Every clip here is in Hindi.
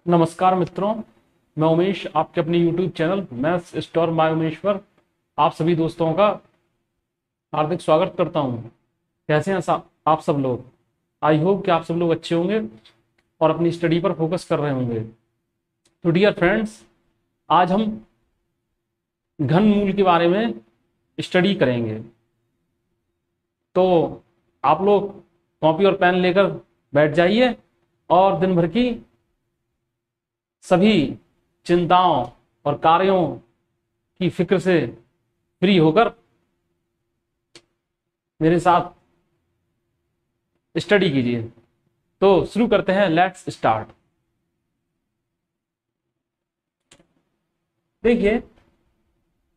नमस्कार मित्रों, मैं उमेश आपके अपने YouTube channel maths store bye Umesh पर आप सभी दोस्तों का हार्दिक स्वागत करता हूं। कैसे हैं आप सब लोग? आई होप कि आप सब लोग अच्छे होंगे और अपनी स्टडी पर फोकस कर रहे होंगे। तो डियर फ्रेंड्स, आज हम घनमूल के बारे में स्टडी करेंगे। तो आप लोग कॉपी और पेन लेकर बैठ जाइए और दिन भर की सभी चिंताओं और कार्यों की फिक्र से फ्री होकर मेरे साथ स्टडी कीजिए। तो शुरू करते हैं, लेट्स स्टार्ट। देखिए,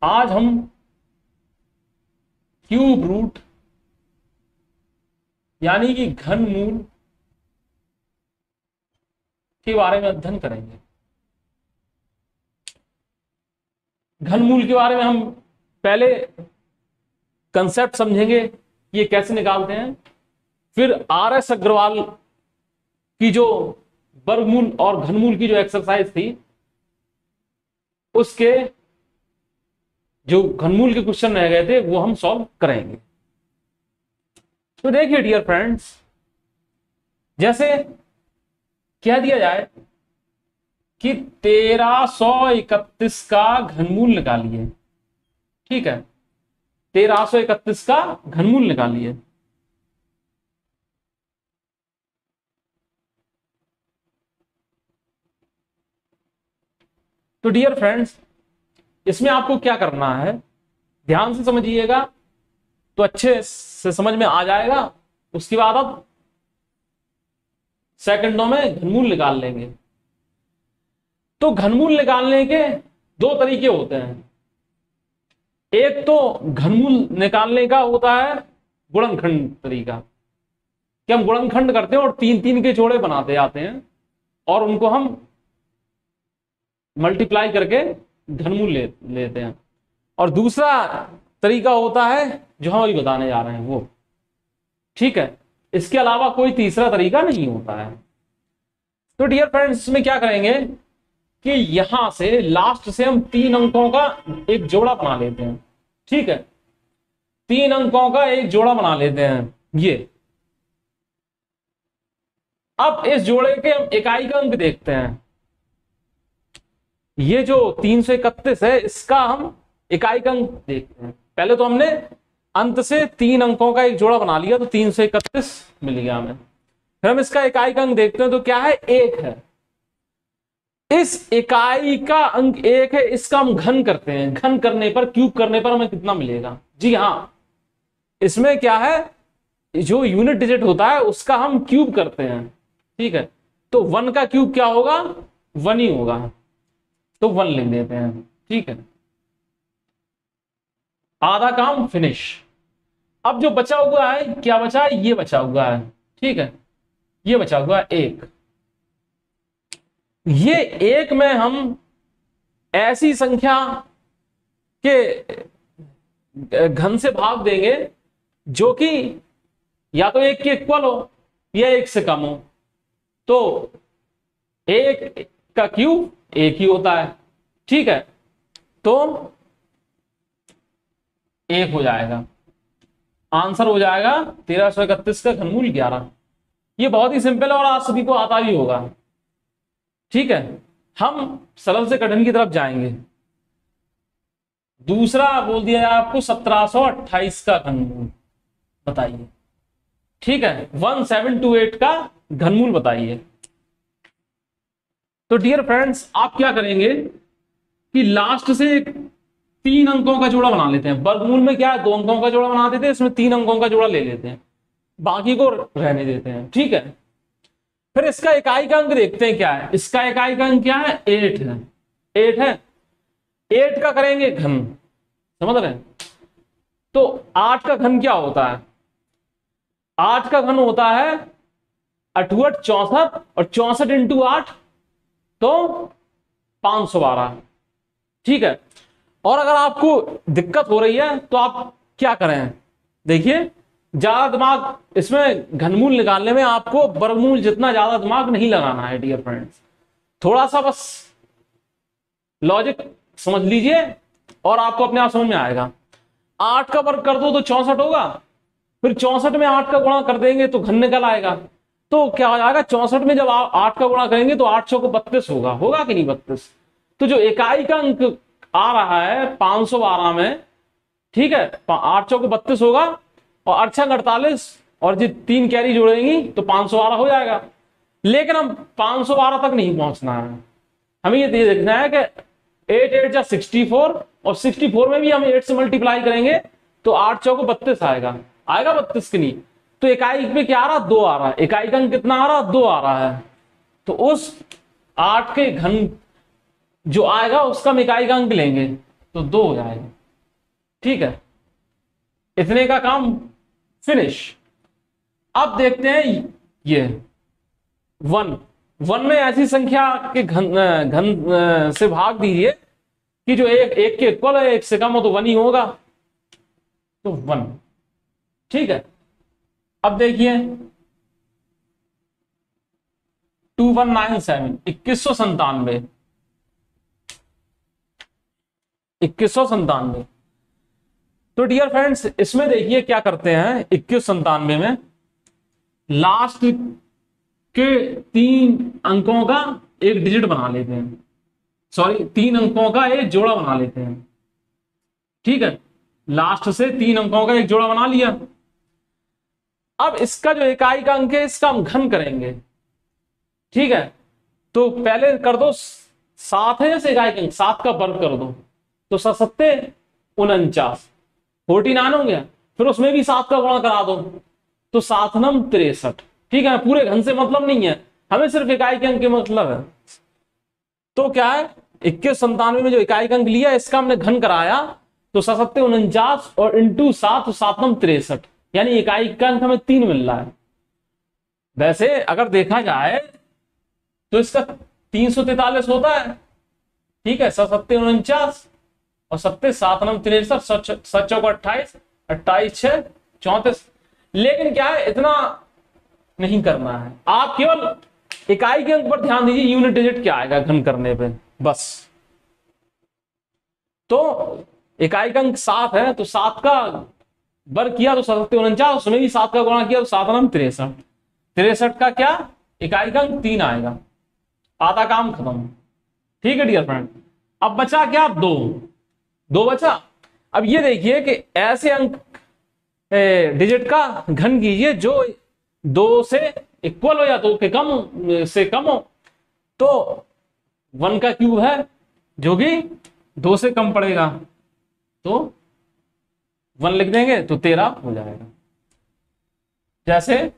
आज हम क्यूब रूट यानी कि घनमूल के बारे में अध्ययन करेंगे। घनमूल के बारे में हम पहले कंसेप्ट समझेंगे, ये कैसे निकालते हैं। फिर आर.एस. अग्रवाल की जो वर्गमूल और घनमूल की जो एक्सरसाइज थी, उसके जो घनमूल के क्वेश्चन रह गए थे वो हम सॉल्व करेंगे। तो देखिए डियर फ्रेंड्स, जैसे कह दिया जाए कि 1331 का घनमूल निकालिए। ठीक है, 1331 का घनमूल निकालिए। तो डियर फ्रेंड्स, इसमें आपको क्या करना है, ध्यान से समझिएगा तो अच्छे से समझ में आ जाएगा। उसके बाद आप सेकंडों में घनमूल निकाल लेंगे। तो घनमूल निकालने के दो तरीके होते हैं। एक तो घनमूल निकालने का होता है गुणनखंड तरीका, कि हम गुणनखंड करते हैं और तीन तीन के जोड़े बनाते जाते हैं और उनको हम मल्टीप्लाई करके घनमूल लेते हैं। और दूसरा तरीका होता है जो हम अभी बताने जा रहे हैं वो। ठीक है, इसके अलावा कोई तीसरा तरीका नहीं होता है। तो डियर फ्रेंड्स, इसमें क्या करेंगे कि यहां से लास्ट से हम 3 अंकों का एक जोड़ा बना लेते हैं। ठीक है, 3 अंकों का एक जोड़ा बना लेते हैं ये। अब इस जोड़े के हम इकाई का अंक देखते हैं। ये जो 331 है, इसका हम इकाई का अंक देखते हैं। पहले तो हमने अंत से 3 अंकों का एक जोड़ा बना लिया, तो 331 मिल गया हमें। फिर हम इसका इकाई का अंक देखते हैं, तो क्या है, 1 है। इस इकाई का अंक 1 है, इसका हम घन करते हैं। घन करने पर, क्यूब करने पर हमें कितना मिलेगा? जी हाँ, इसमें क्या है, जो यूनिट डिजिट होता है उसका हम क्यूब करते हैं। ठीक है, तो 1 का क्यूब क्या होगा? 1 ही होगा, तो 1 लिख देते हैं। ठीक है, आधा काम फिनिश। अब जो बचा हुआ है, क्या बचा है? ये बचा हुआ है। ठीक है, ये बचा हुआ है 1। ये 1 में हम ऐसी संख्या के घन से भाग देंगे जो कि या तो 1 के इक्वल हो या 1 से कम हो। तो 1 का क्यूब 1 ही होता है। ठीक है, तो 1 हो जाएगा। आंसर हो जाएगा 1331 का घनमूल 11। ये बहुत ही सिंपल है और आप सभी को आता भी होगा। ठीक है, हम सरल से कठिन की तरफ जाएंगे। दूसरा बोल दिया जाए आपको 1728 का घनमूल बताइए। ठीक है, 1728 का घनमूल बताइए। तो डियर फ्रेंड्स, आप क्या करेंगे कि लास्ट से 3 अंकों का जोड़ा बना लेते हैं। वर्गमूल में क्या है, 2 अंकों का जोड़ा बना देते हैं, इसमें 3 अंकों का जोड़ा ले लेते हैं, बाकी को रहने देते हैं। ठीक है, फिर इसका इकाई का अंक देखते हैं क्या है। इसका इकाई का अंक क्या है? 8 है। 8 है, 8 का करेंगे घन, समझ रहे हैं? तो 8 का घन क्या होता है? 8 का घन होता है 8 64, और 64 इंटू 8 तो 512। ठीक है, और अगर आपको दिक्कत हो रही है तो आप क्या करें, देखिए, ज्यादा दिमाग इसमें घनमूल निकालने में आपको वर्गमूल जितना ज्यादा दिमाग नहीं लगाना है डियर फ्रेंड्स। थोड़ा सा बस लॉजिक समझ लीजिए और आपको अपने आप समझ में आएगा। 8 का वर्ग कर दो तो 64 होगा, फिर 64 में 8 का गुणा कर देंगे तो घन निकल आएगा। तो क्या हो जाएगा, 64 में जब आप 8 का गुणा करेंगे तो 8 6 को 32 होगा, होगा कि नहीं 32। तो जो इकाई का अंक आ रहा है 512 में, ठीक है, 8 6 को 32 होगा और 8 48 और जी 3 कैरी जोड़ेंगी तो 512 हो जाएगा। लेकिन हम 512 तक नहीं पहुंचना है, हमें ये देखना है कि 8 8 जा 64 और 64 में भी हम 8 से मल्टीप्लाई करेंगे तो 8 6 को 32 आएगा, आएगा 32 की नहीं। तो इकाई पे क्या आ रहा, 2 आ रहा है, इकाई का अंक कितना आ रहा, 2 आ रहा है। तो उस 8 के घन जो आएगा उसका हम इकाई का अंक लेंगे तो 2 हो जाएगा। ठीक है, इतने का काम फिनिश। अब देखते हैं ये 1 में ऐसी संख्या के घन से भाग दीजिए कि जो एक के इक्वल है, एक से कम हो तो 1 ही होगा, तो 1। ठीक है, अब देखिए 2197 2197। तो डियर फ्रेंड्स इसमें देखिए क्या करते हैं, 2197 में लास्ट के 3 अंकों का एक डिजिट बना लेते हैं, सॉरी 3 अंकों का एक जोड़ा बना लेते हैं। ठीक है, लास्ट से 3 अंकों का एक जोड़ा बना लिया। अब इसका जो इकाई का अंक है इसका हम घन करेंगे। ठीक है, तो पहले कर दो 7 है जैसे इकाई का अंक, 7 का वर्ग कर दो तो 7 सत्ते 49 49 हो गया, फिर उसमें भी 7 का गुणा करा दो तो 7 9 63। ठीक है, पूरे घन से मतलब नहीं है, हमें सिर्फ इकाई के अंक के मतलब है। तो क्या है, 2197 में जो इकाई का अंक लिया इसका हमने घन कराया तो 7 सत्ते 49 और इंटू 7 तो 7 9 63, यानी इकाई का अंक हमें 3 मिल रहा है। वैसे अगर देखा जाए तो इसका 343 होता है। ठीक है, 7 सत्ते 49 और 7 7 9 63, 7 चौका 28, 28 6 34। लेकिन क्या है, इतना नहीं करना है, आप केवल इकाई के अंक पर ध्यान दीजिए, यूनिट डिजिट क्या आएगा घन करने पे बस। तो इकाई का अंक 7 है तो 7 का वर्ग किया तो 7 सत्ते 49, उसमें भी 7 का गुणा किया तो 7 9 63। 63 का क्या इकाई का अंक 3 आएगा, आधा काम खत्म। ठीक है डियर फ्रेंड, अब बचा क्या, 2 बचा। अब ये देखिए कि ऐसे अंक डिजिट का घन कीजिए जो 2 से इक्वल हो या 2 के कम से कम हो। तो 1 का क्यूब है जो कि 2 से कम पड़ेगा तो 1 लिख देंगे तो 13 हो जाएगा। जैसे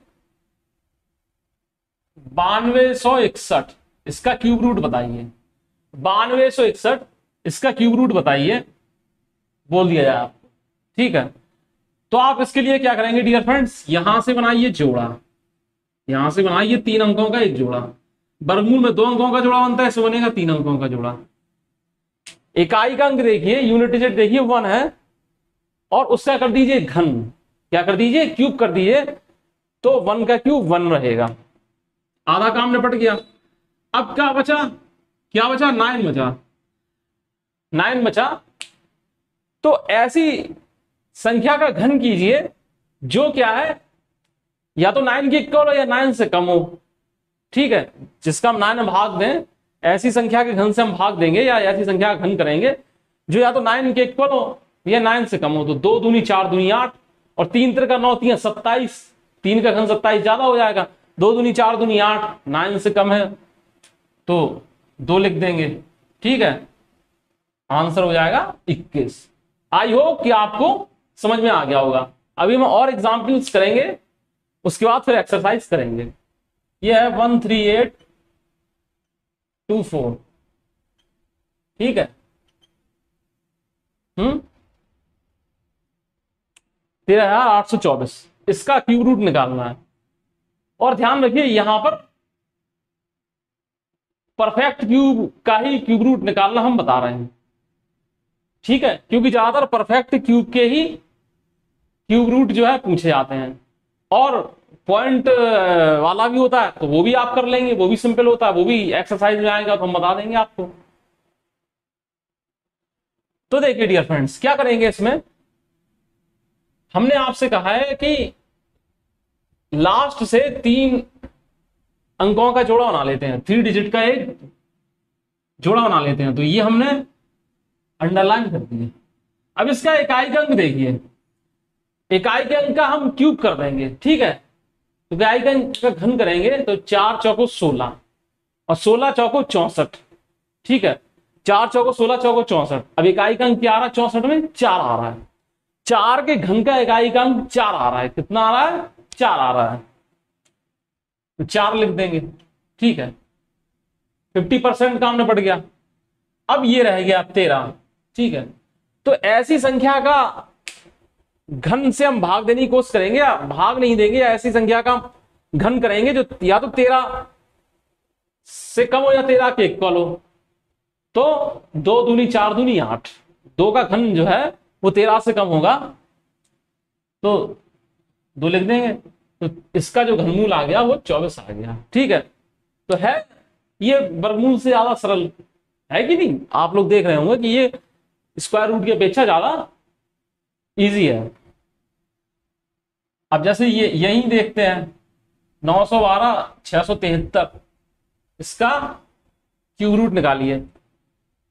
9261 इसका क्यूब रूट बताइए, 9261 इसका क्यूब रूट बताइए, बोल दिया जाए आपको। ठीक है, तो आप इसके लिए क्या करेंगे डियर फ्रेंड्स, यहां से बनाइए जोड़ा, यहां से बनाइए 3 अंकों का एक जोड़ा। वर्गमूल में 2 अंकों का जोड़ा बनता है, इससे बनेगा 3 अंकों का जोड़ा। इकाई का अंक देखिए, यूनिट डिजिट देखिए 1 है और उसका कर दीजिए घन, क्या कर दीजिए, क्यूब कर दीजिए, तो 1 का क्यूब 1 रहेगा, आधा काम निपट गया। अब क्या बचा, क्या बचा, 9 बचा, 9 बचा। तो ऐसी संख्या का घन कीजिए जो क्या है, या तो 9 के इक्वल हो या 9 से कम हो। ठीक है, जिसका हम 9 में भाग दें, ऐसी संख्या के घन से हम भाग देंगे या ऐसी संख्या का घन करेंगे जो या तो 9 के इक्वल हो या 9 से कम हो। तो 2 दूनी 4 दूनी 8 और 3 3 का 9 3 27, 3 का घन 27 ज्यादा हो जाएगा। 2 दूनी 4 दूनी 8, 9 से कम है तो 2 लिख देंगे। ठीक है, आंसर हो जाएगा 21। आई होप कि आपको समझ में आ गया होगा। अभी हम और एग्जाम्पल्स करेंगे, उसके बाद फिर एक्सरसाइज करेंगे। ये है 13824। ठीक है, 13824 इसका क्यूब रूट निकालना है। और ध्यान रखिए यहां पर परफेक्ट क्यूब का ही क्यूब रूट निकालना हम बता रहे हैं। ठीक है, क्योंकि ज्यादातर परफेक्ट क्यूब के ही क्यूब रूट जो है पूछे जाते हैं, और पॉइंट वाला भी होता है तो वो भी आप कर लेंगे, वो भी सिंपल होता है, वो भी एक्सरसाइज में आएगा तो हम बता देंगे आपको। तो देखिए डियर फ्रेंड्स, क्या करेंगे इसमें, हमने आपसे कहा है कि लास्ट से 3 अंकों का जोड़ा बना लेते हैं, 3 डिजिट का एक जोड़ा बना लेते हैं। तो ये हमने अंडरलाइन कर दिया। अब इसका इकाई का अंक देखिए, इकाई के अंक का हम क्यूब कर देंगे, ठीक है। तो इकाई के अंक का घन करेंगे तो 4 चौको 16 और 16 चौको 64, ठीक है। 4 चौको 16, चौको 64। अब इकाई का अंक क्या आ रहा है, 64 में 4 आ रहा है। 4 के घन का इकाई का अंक 4 आ रहा है। कितना आ रहा है, 4 आ रहा है। तो 4 लिख देंगे, ठीक है। 50% काम निपट गया। अब ये रह गया 13, ठीक है। तो ऐसी संख्या का घन से हम भाग देने की कोशिश करेंगे, या भाग नहीं देंगे, या ऐसी संख्या का घन करेंगे जो या तो 13 से कम हो या 13 के इक्वल हो। तो 2 दूनी 4 दूनी 8, 2 का घन जो है वो 13 से कम होगा तो 2 लिख देंगे। तो इसका जो घनमूल आ गया वो 24 आ गया, ठीक है। तो है ये वर्गमूल से ज्यादा सरल है कि नहीं, आप लोग देख रहे होंगे कि ये स्क्वायर रूट की अपेक्षा ज्यादा इजी है। अब जैसे ये यही देखते हैं 912 673, इसका क्यूब रूट निकालिए,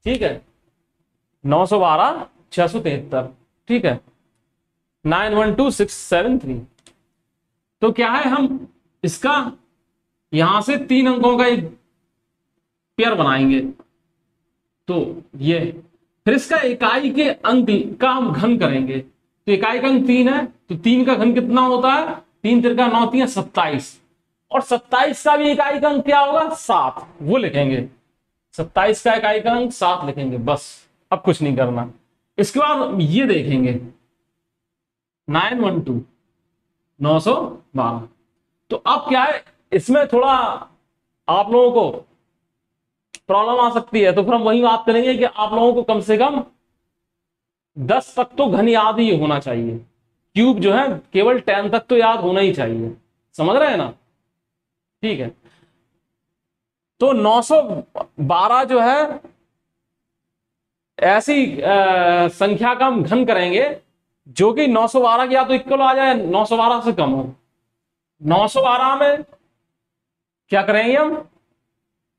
ठीक है। 912 673, ठीक है। 912673। तो क्या है, हम इसका यहां से 3 अंकों का एक पेयर बनाएंगे। तो ये फिर इसका इकाई के अंक का हम घन करेंगे। तो इकाई का अंक 3 है तो 3 का घन कितना होता है, 3 तिरका 9 3 27, और 27 का भी इकाई का अंक क्या होगा, 7, वो लिखेंगे। 27 का इकाई का अंक 7 लिखेंगे, बस अब कुछ नहीं करना। इसके बाद ये देखेंगे 912 912। तो अब क्या है, इसमें थोड़ा आप लोगों को प्रॉब्लम आ सकती है, तो फिर हम वही बात करेंगे कि आप लोगों को कम से कम 10 तक तो घन याद ही होना चाहिए। क्यूब जो है केवल 10 तक तो याद होना ही चाहिए, समझ रहे हैं ना, ठीक है। तो 912 जो है ऐसी संख्या का हम घन करेंगे जो कि 912 की या तो इक्वल आ जाए 912 से कम हो। 912 में क्या करेंगे, हम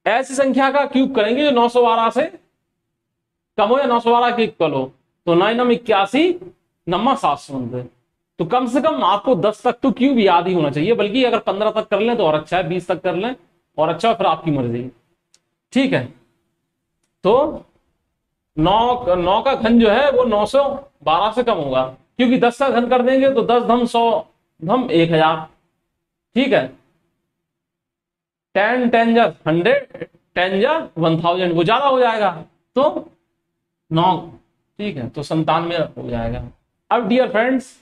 ऐसी संख्या का क्यूब करेंगे जो 912 से कम हो या 912 के इक्वल हो। तो 9 9 81 9 790। तो कम से कम आपको 10 तक तो क्यूब याद ही होना चाहिए, बल्कि अगर 15 तक कर लें तो और अच्छा है, 20 तक कर लें और अच्छा, फिर आपकी मर्जी, ठीक है। तो 9 का घन जो है वो 912 से कम होगा, क्योंकि 10 का घन कर देंगे तो 10 धम 100 धम 1000, ठीक है। 10 10 जा 100 10 जा 1000, वो ज्यादा हो जाएगा तो 9, ठीक है। तो 97 हो जाएगा। अब डियर फ्रेंड्स,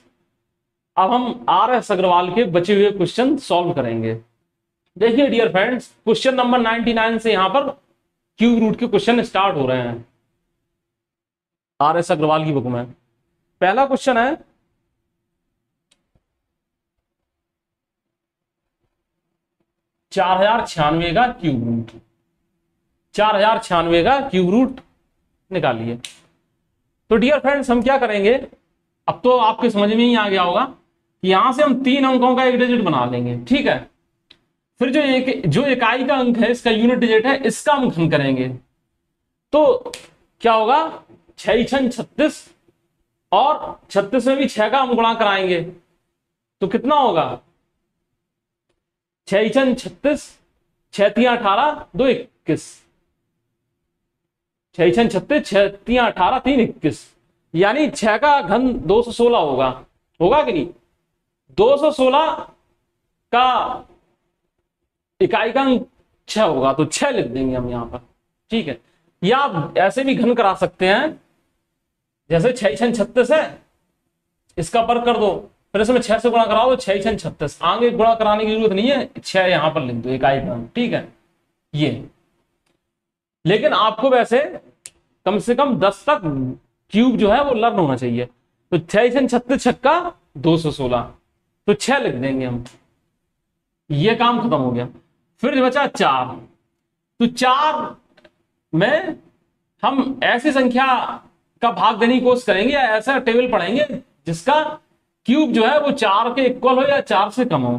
अब हम RS अग्रवाल के बचे हुए क्वेश्चन सॉल्व करेंगे। देखिए डियर फ्रेंड्स, क्वेश्चन नंबर 99 से यहां पर क्यूब रूट के क्वेश्चन स्टार्ट हो रहे हैं RS अग्रवाल की बुक में। पहला क्वेश्चन है 4096 का क्यूब रूट। 4096 का क्यूब रूट निकालिए। तो डियर फ्रेंड्स, हम क्या करेंगे, अब तो आपके समझ में ही आ गया होगा कि यहां से हम 3 अंकों का एक डिजिट बना लेंगे, ठीक है। फिर जो इकाई का अंक है, इसका यूनिट डिजिट है, इसका हम घन करेंगे। तो क्या होगा, 6 6 36, और 36 में भी 6 का हम गुणा कराएंगे तो कितना होगा, 6 6 36, 6 3 18 2 21, 6 6 36, 6 3 18 3 21, यानी 6 का घन 216 होगा कि नहीं। 216 का इकाई का अंक 6 होगा तो 6 लिख देंगे हम यहां पर, ठीक है। या आप ऐसे भी घन करा सकते हैं, जैसे 6 6 36 है, इसका वर्ग कर दो, फिर इसमें 6 से गुणा कराओ तो 6 6 36, आगे गुणा कराने की जरूरत नहीं है, 6 यहां पर लिख दो इकाई का अंक, ठीक है ये। लेकिन आपको वैसे कम से कम 10 तक क्यूब जो है वो लर्न होना चाहिए। तो 6 6 36 छक्का 216, तो 6 लिख देंगे हम, ये काम खत्म हो गया। फिर बचा 4। तो 4 में हम ऐसी संख्या का भाग देने की कोशिश करेंगे या ऐसा टेबल पढ़ेंगे जिसका क्यूब जो है वो 4 के इक्वल हो या 4 से कम हो।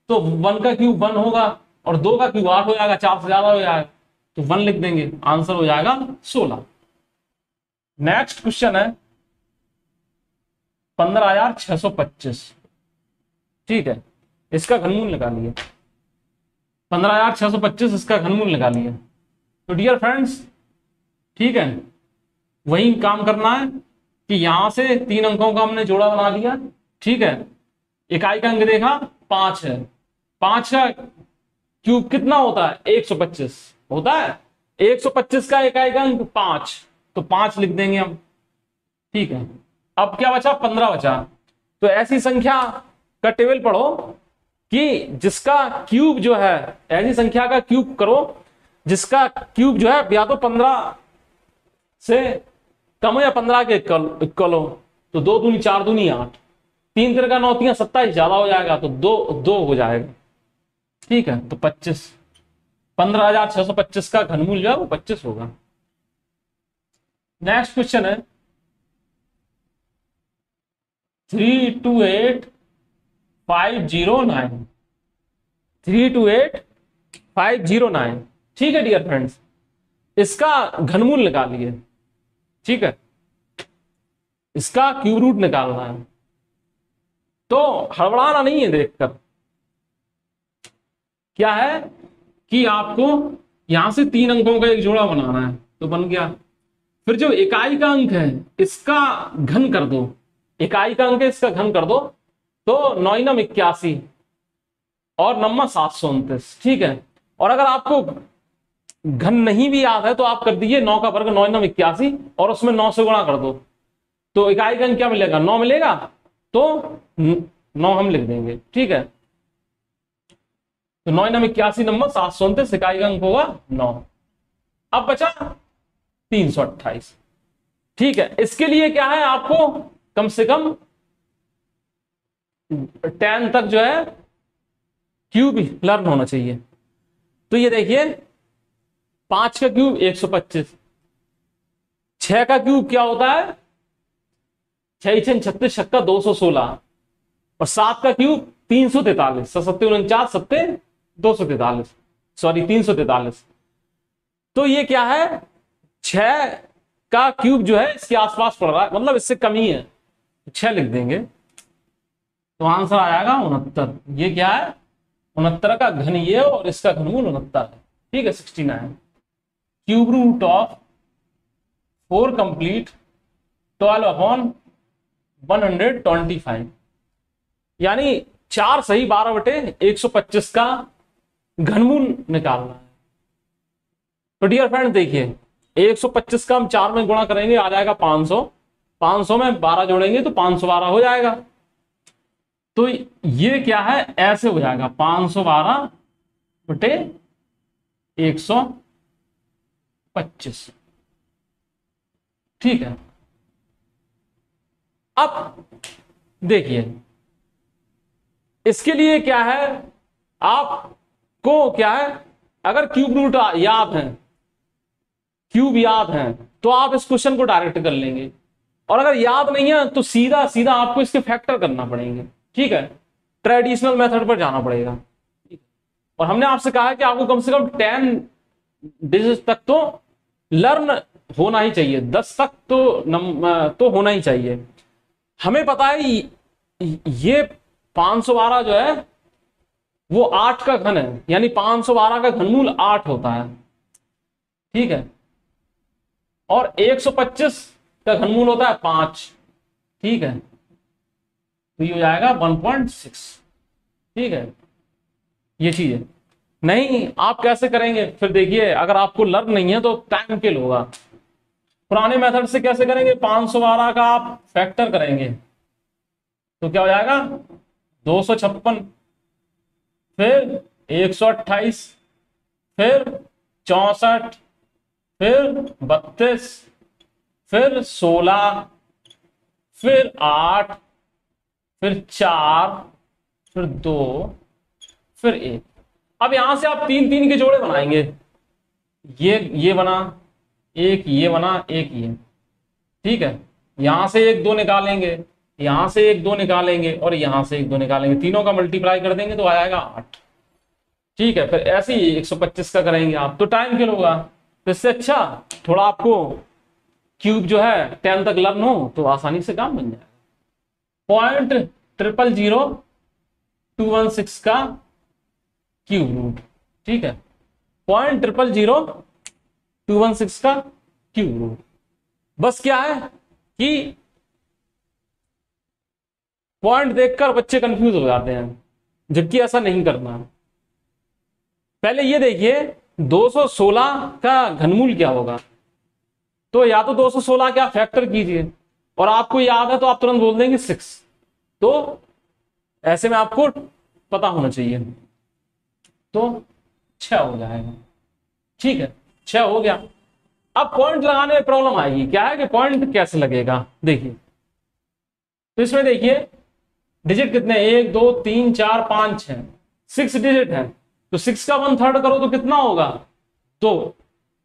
तो 1 का क्यूब 1 होगा और 2 का क्यूब 8 हो जाएगा, 4 से ज्यादा हो जाएगा तो 1 लिख देंगे, आंसर हो जाएगा 16। नेक्स्ट क्वेश्चन है 15,625। ठीक है, इसका घनमूल निकालिए। 15,625 इसका घनमूल निकालिए। तो डियर फ्रेंड्स, ठीक है, वही काम करना है कि यहां से 3 अंकों का हमने जोड़ा बना लिया। ठीक है, इकाई का अंक देखा 5 है, 5 का क्यूब कितना होता है 125 होता है, 125 का इकाई का अंक 5, तो 5 लिख देंगे हम। ठीक है, अब क्या बचा 15 बचा। तो ऐसी संख्या का टेबल पढ़ो कि जिसका क्यूब जो है, ऐसी संख्या का क्यूब करो जिसका क्यूब जो है या तो 15 से कम हो या 15 के इक्वल हो। तो 2 दूनी 4 दूनी 8, 3 3 का 9 3 27, ज्यादा हो जाएगा तो 2 हो जाएगा। ठीक है, तो 25, 15,625 का घनमूल जो है वो 25 होगा। नेक्स्ट क्वेश्चन है 328,509। 328,509। ठीक है डियर फ्रेंड्स, इसका घनमूल निकालिए। ठीक है, इसका क्यूब रूट निकालना है, तो हड़बड़ाना नहीं है देखकर। क्या है कि आपको यहां से 3 अंकों का एक जोड़ा बनाना है, तो बन गया। फिर जो इकाई का अंक है इसका घन कर दो, इकाई का अंक है इसका घन कर दो, तो 9 81 और नम्मा 729। ठीक है, और अगर आपको घन नहीं भी याद है तो आप कर दीजिए 9 का वर्ग 9 81 और उसमें 9 से गुणा कर दो, तो इकाई का अंक क्या मिलेगा 9 मिलेगा, तो 9 हम लिख देंगे। ठीक है, तो 9 81 नंबर 729, इकाई का अंक होगा 9। अब बचा 328। ठीक है, इसके लिए क्या है, आपको कम से कम 10 तक जो है क्यूब लर्न होना चाहिए। तो ये देखिए 5 का क्यूब 125, 6 का क्यूब क्या होता है 6 6 36 छक्का 216 और 7 का क्यूब 343, 7 49 7 243, सॉरी 343। तो ये क्या है 6 का क्यूब जो है इसके आसपास पड़ रहा है, मतलब इससे कम ही है, 6 लिख देंगे तो आंसर आ जाएगा 69। ये क्या है 69 का घन ये और इसका घनमूल 69 है। ठीक है, 69। क्यूब रूट ऑफ 4 कंप्लीट 12/125, यानी 4 सही 12/125 का घनमूल निकालना है। तो डियर फ्रेंड देखिए 125 का हम 4 में गुणा करेंगे आ जाएगा 500, 500 में 12 जोड़ेंगे तो 512 हो जाएगा। तो ये क्या है ऐसे हो जाएगा 512/125। ठीक है, अब देखिए इसके लिए क्या है, आपको क्या है अगर क्यूब रूट याद है, क्यूब याद है तो आप इस क्वेश्चन को डायरेक्ट कर लेंगे, और अगर याद नहीं है तो सीधा सीधा आपको इसके फैक्टर करना पड़ेंगे। ठीक है, ट्रेडिशनल मेथड पर जाना पड़ेगा। और हमने आपसे कहा है कि आपको कम से कम 10 डिजिट तक तो लर्न होना ही चाहिए, 10 तक तो होना ही चाहिए। हमें पता है ये 512 जो है वो 8 का घन है, यानी 512 का घनमूल 8 होता है। ठीक है, और 125 का घनमूल होता है 5। ठीक है, तो ये हो जाएगा 1.6। ठीक है, ये चीज है। नहीं आप कैसे करेंगे फिर देखिए, अगर आपको लर्न नहीं है तो टाइम किल होगा। पुराने मेथड से कैसे करेंगे, 512 का आप फैक्टर करेंगे तो क्या हो जाएगा 256, फिर 128, फिर 64, फिर 32, फिर 16, फिर 8, फिर 4, फिर 2, फिर 1। अब यहां से आप 3 3 के जोड़े बनाएंगे, ये बना एक, ये बना एक, ये, ठीक है। यहां से 1 2 निकालेंगे, यहां से 1 2 निकालेंगे और यहां से 1 2 निकालेंगे, तीनों का मल्टीप्लाई कर देंगे तो आ जाएगा 8, ठीक है। फिर ऐसे ही 125 का करेंगे आप तो टाइम किल होगा। तो इससे अच्छा थोड़ा आपको क्यूब जो है 10 तक लर्न हो तो आसानी से काम बन जाएगा। 0.00216 का क्यूब रूट, ठीक है, 0.00216 का क्यूब रूट। बस क्या है कि पॉइंट देखकर बच्चे कंफ्यूज हो जाते हैं, जबकि ऐसा नहीं करना। पहले ये देखिए 216 का घनमूल क्या होगा, तो या तो 216 क्या फैक्टर कीजिए और आपको याद है तो आप तुरंत बोल देंगे 6, तो ऐसे में आपको पता होना चाहिए, तो 6 हो जाएगा, ठीक है, 6 हो गया। अब पॉइंट लगाने में प्रॉब्लम आएगी, क्या है कि पॉइंट कैसे लगेगा, देखिए। तो इसमें देखिए डिजिट कितने, 1 2 3 4 5 6, 6 डिजिट है, तो 6 का 1/3 करो तो कितना होगा, तो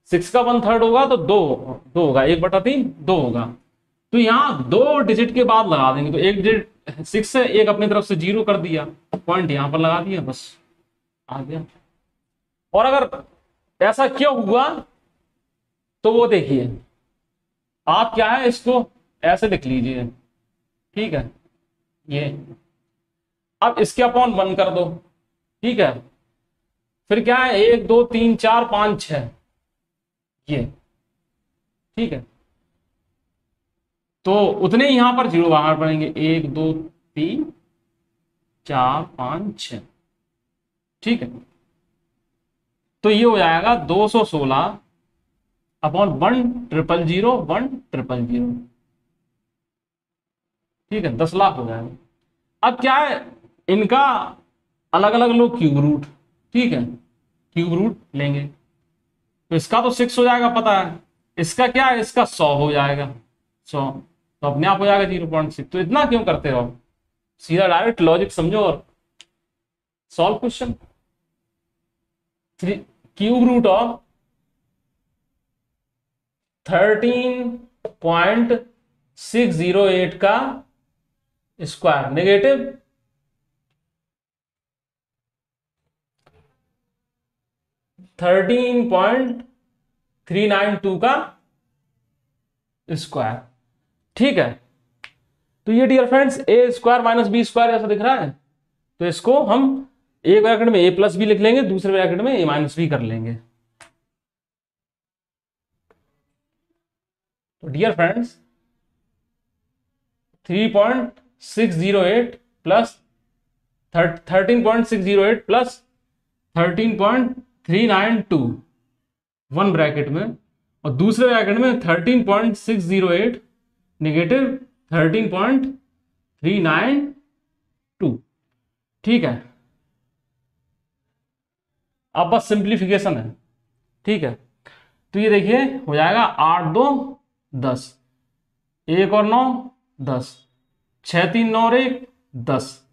6 का 1/3 होगा तो 2 होगा, 1/3 2 होगा। तो यहां 2 डिजिट के बाद लगा देंगे, तो 1 डिजिट 6 है, एक अपनी तरफ से 0 कर दिया, पॉइंट यहां पर लगा दिया, बस आ गया। और अगर ऐसा क्यों हुआ तो वो देखिए, आप क्या है इसको ऐसे लिख लीजिए, ठीक है, ये अब इसके अपॉन 1 कर दो, ठीक है। फिर क्या है 1 2 3 4 5 6, ये, ठीक है, तो उतने ही यहां पर 0 बाहर पड़ेंगे, 1 2 3 4 5 6, ठीक है। तो ये हो जाएगा 216 अपॉन 1,000,000 1,000,000, ठीक है, 10 लाख हो जाएगा। अब क्या है इनका अलग अलग लो क्यूब रूट, ठीक है, क्यूब रूट लेंगे तो इसका तो 6 हो जाएगा पता है, इसका क्या है, इसका 100 हो जाएगा, 100, तो अपने आप हो जाएगा 0.6। तो इतना क्यों करते हो, सीधा डायरेक्ट लॉजिक समझो और solve question. Cube root of 13.608 का स्क्वायर नेगेटिव 13.392 का स्क्वायर, ठीक है। तो ये डियर फ्रेंड्स ए स्क्वायर माइनस बी स्क्वायर ऐसा दिख रहा है, तो इसको हम एक ब्रैकेट में ए प्लस बी लिख लेंगे, दूसरे ब्रैकेट में ए माइनस बी कर लेंगे। तो dear friends 3.608 plus 13.608 plus 13.392 one bracket में, और दूसरे ब्रैकेट में 13.608 नेगेटिव 13.392, ठीक है। अब बस सिंप्लीफिकेशन है, ठीक है। तो ये देखिए हो जाएगा 8 2 10, 1 और 9 10, 6 3 9 और 1 10,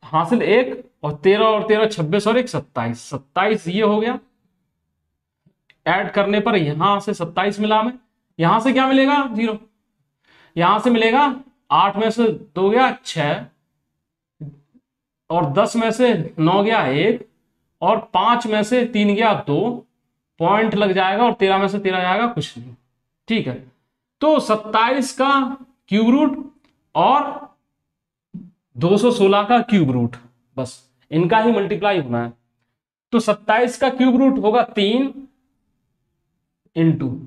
हासिल 1 और 13 और 13 26 और 1 27, 27 ये हो गया। ऐड करने पर यहां से 27 मिला हमें, यहां से क्या मिलेगा 0, यहां से मिलेगा 8 में से 2 गया 6 और 10 में से 9 गया 1 और 5 में से 3 गया 2, पॉइंट लग जाएगा और 13 में से 13 जाएगा कुछ नहीं, ठीक है। तो 27 का क्यूब रूट और 216 का क्यूब रूट, बस इनका ही मल्टीप्लाई होना है। तो 27 का क्यूब रूट होगा 3 इंटू,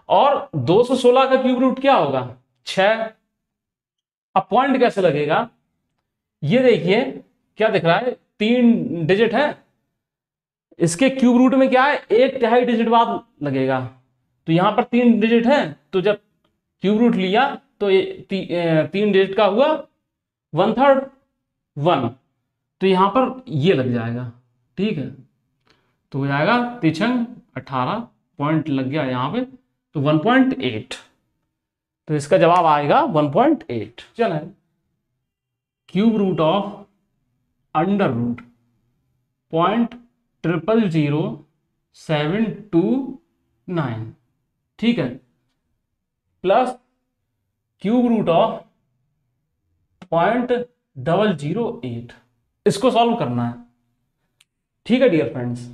और 216 का क्यूब रूट क्या होगा 6। अब पॉइंट कैसे लगेगा, ये देखिए क्या दिख रहा है 3 डिजिट है, इसके क्यूब रूट में क्या है 1/3 डिजिट बाद लगेगा, तो यहां पर 3 डिजिट है, तो जब क्यूब रूट लिया तो ये 3 डिजिट का हुआ 1/3 1, तो यहां पर ये लग जाएगा, ठीक है। तो हो जाएगा 3 18 पॉइंट लग गया यहां पे, तो 1.8, तो इसका जवाब आएगा 1.8। चल cube root of under root 0.000729, ठीक है, प्लस क्यूब रूट ऑफ 0.008। इसको सॉल्व करना है, ठीक है डियर फ्रेंड्स।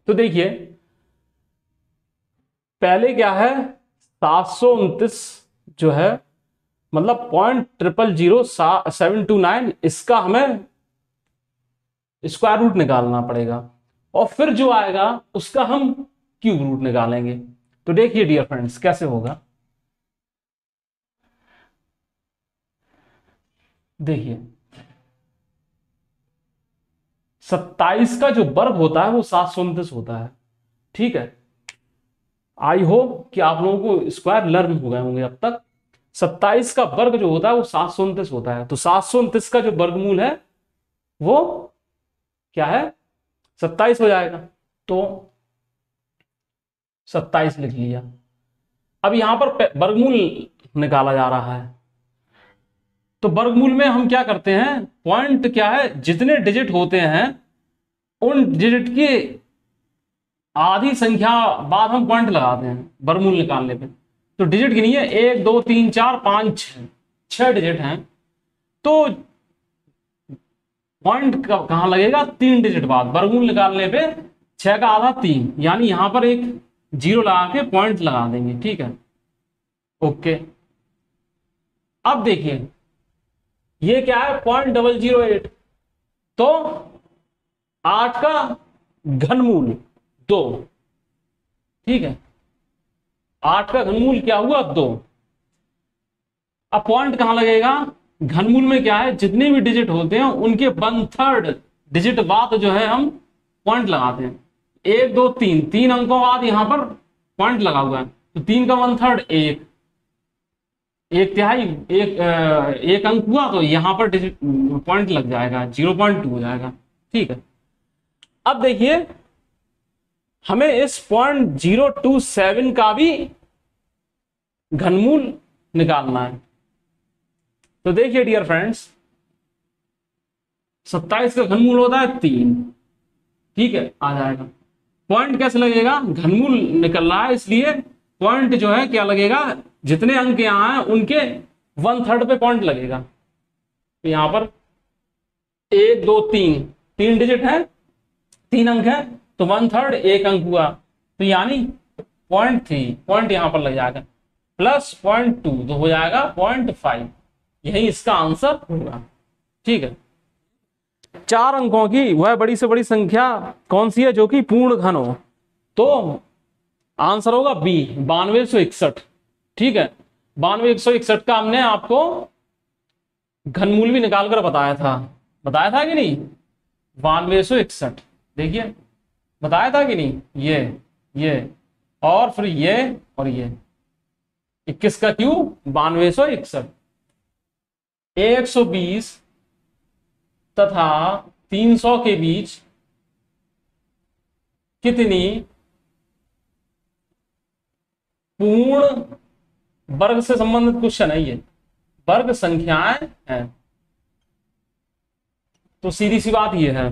तो देखिए पहले क्या है, 729 जो है मतलब 0.000729, इसका हमें स्क्वायर रूट निकालना पड़ेगा और फिर जो आएगा उसका हम क्यूब रूट निकालेंगे। तो देखिए डियर फ्रेंड्स कैसे होगा, देखिए 27 का जो वर्ग होता है वो 729 होता है, ठीक है। आई होप कि आप लोगों को स्क्वायर लर्न हो गए होंगे अब तक। 27 का वर्ग जो होता है वो 729 होता है, तो 729 का जो वर्गमूल है वो क्या है, 27 हो जाएगा। तो 27 लिख लिया। अब यहां पर वर्गमूल निकाला जा रहा है, तो वर्गमूल में हम क्या करते हैं, पॉइंट क्या है, जितने डिजिट होते हैं उन डिजिट की आधी संख्या बाद हम पॉइंट लगाते हैं वर्गमूल निकालने पे। तो डिजिट गिनिए, 1 2 3 4 5 6 डिजिट हैं, तो पॉइंट कहां लगेगा, 3 डिजिट बाद वर्गमूल निकालने पे 6 का आधा 3, यानी यहां पर एक जीरो लगा के पॉइंट लगा देंगे, ठीक है, ओके। अब देखिए ये क्या है, 0.008, तो 8 का घनमूल 2, ठीक है, 8 का घनमूल क्या हुआ 2। अब पॉइंट कहां लगेगा, घनमूल में क्या है, जितने भी डिजिट होते हैं उनके 1/3 डिजिट बाद जो है हम पॉइंट लगाते हैं। 1 2 3 3 अंकों बाद यहां पर पॉइंट लगा हुआ है, तो 3 का 1/3 एक तिहाई, एक अंक हुआ, तो यहां पर डिजिट पॉइंट लग जाएगा, 0.2 हो जाएगा, ठीक है। अब देखिए हमें इस 0.027 का भी घनमूल निकालना है। तो देखिए डियर फ्रेंड्स 27 का घनमूल होता है 3, ठीक है, आ जाएगा। पॉइंट कैसे लगेगा, घनमूल निकल रहा है इसलिए पॉइंट जो है क्या लगेगा, जितने अंक यहां हैं उनके 1/3 पे पॉइंट लगेगा। तो यहां पर 1 2 3 3 डिजिट है, 3 अंक है, तो 1/3 एक अंक हुआ, तो यानी 0.3 पॉइंट यहां पर लग जाएगा, प्लस 0.2 तो हो जाएगा 0.5, यही इसका आंसर होगा, ठीक है। 4 अंकों की वह बड़ी से बड़ी संख्या कौन सी है जो कि पूर्ण घन हो, तो आंसर होगा बी, 9261, ठीक है। 9261 का हमने आपको घनमूल भी निकालकर बताया था कि नहीं, 9261, देखिए बताया था कि नहीं, ये और फिर ये और ये 21 का क्यूब 9261, 120 तथा 300 के बीच कितनी पूर्ण वर्ग से संबंधित क्वेश्चन है, ये वर्ग संख्याएं हैं। तो सीधी सी बात ये है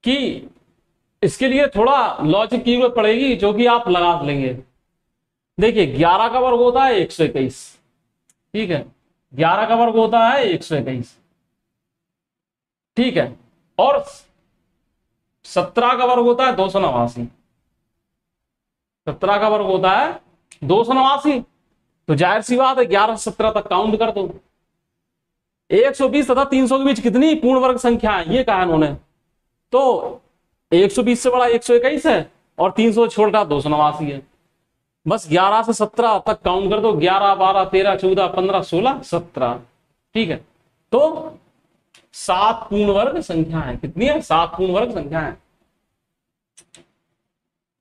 कि इसके लिए थोड़ा लॉजिक की जरूरत पड़ेगी, जो कि आप लगा लेंगे। देखिए 11 का वर्ग होता है 121, ठीक है, 11 का वर्ग होता है 121, ठीक है, और 17 का वर्ग होता है 289, 17 का वर्ग होता है 289, तो जाहिर सी बात है 11 से 17 तक काउंट कर दो। 120 तथा 300 के बीच कितनी पूर्ण वर्ग संख्या है, ये कहा इन्होंने, तो 120 से बड़ा 121 है और 300 से छोटा 289 है। बस 11 से 17 तक काउंट कर दो, 11 12 13 14 15 16 17, ठीक है। तो 7 पूर्ण वर्ग संख्या है, कितनी है, 7 पूर्ण वर्ग संख्या है।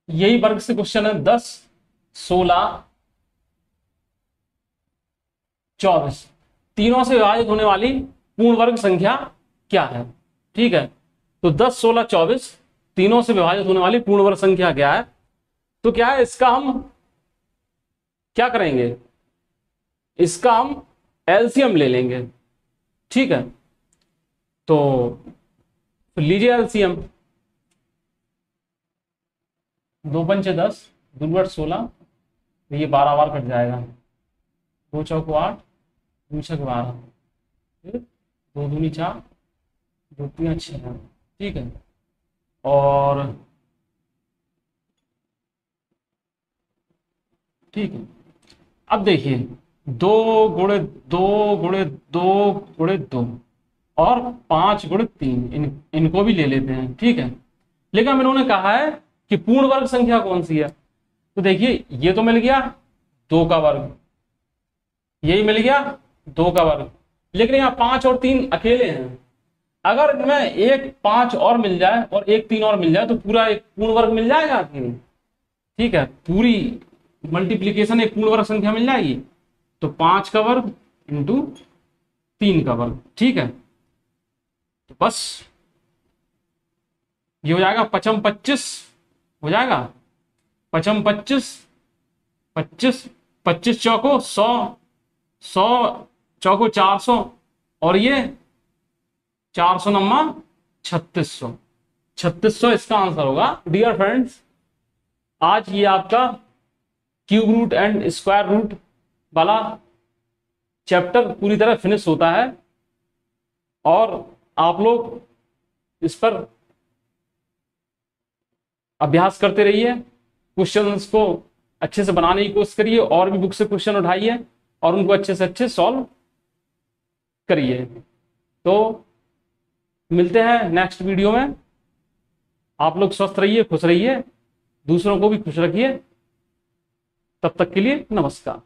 यही वर्ग से क्वेश्चन है 10 16 24, तीनों से विभाजित होने वाली पूर्ण वर्ग संख्या क्या है, ठीक है। तो 10 16 24 तीनों से विभाजित होने वाली पूर्ण वर्ग संख्या क्या है, तो क्या है, इसका हम क्या करेंगे, इसका हम एलसीएम ले लेंगे, ठीक है। तो फिर लीजिए एलसीएम, 2 पंचे 10, 2 8 16, ये 12 बार कट जाएगा, 2 चौको 8, 2 छक 12, फिर 2 दूनी 4, 2 तीन 6, ठीक है। और ठीक है, अब देखिए 2 गुणे 2 गुणे 2 गुणे 2 और 5 गुणे 3, इनको भी ले लेते हैं, ठीक है। लेकिन अब इन्होंने कहा है कि पूर्ण वर्ग संख्या कौन सी है, तो देखिए ये तो मिल गया 2 का वर्ग, यही मिल गया 2 का वर्ग, लेकिन यहाँ 5 और 3 अकेले हैं। अगर इनमें एक 5 और मिल जाए और एक 3 और मिल जाए तो पूरा एक पूर्ण वर्ग मिल जाएगा कि नहीं, ठीक है, पूरी मल्टीप्लीकेशन एक पूर्ण वर्ग संख्या मिल जाएगी। तो 5 का वर्ग इंटू 3 का वर्ग, ठीक है। तो बस ये हो जाएगा 5 25 हो जाएगा, 5 25 25 25 चौको 100, 100 चौको 400, और ये 400 नम्मा 3600, 3600 इसका आंसर होगा। डियर फ्रेंड्स, आज ये आपका cube root and square root वाला चैप्टर पूरी तरह फिनिश होता है, और आप लोग इस पर अभ्यास करते रहिए, क्वेश्चंस को अच्छे से बनाने की कोशिश करिए, और भी बुक से क्वेश्चन उठाइए और उनको अच्छे से अच्छे सॉल्व करिए। तो मिलते हैं नेक्स्ट वीडियो में। आप लोग स्वस्थ रहिए, खुश रहिए, दूसरों को भी खुश रखिए। तब तक के लिए नमस्कार।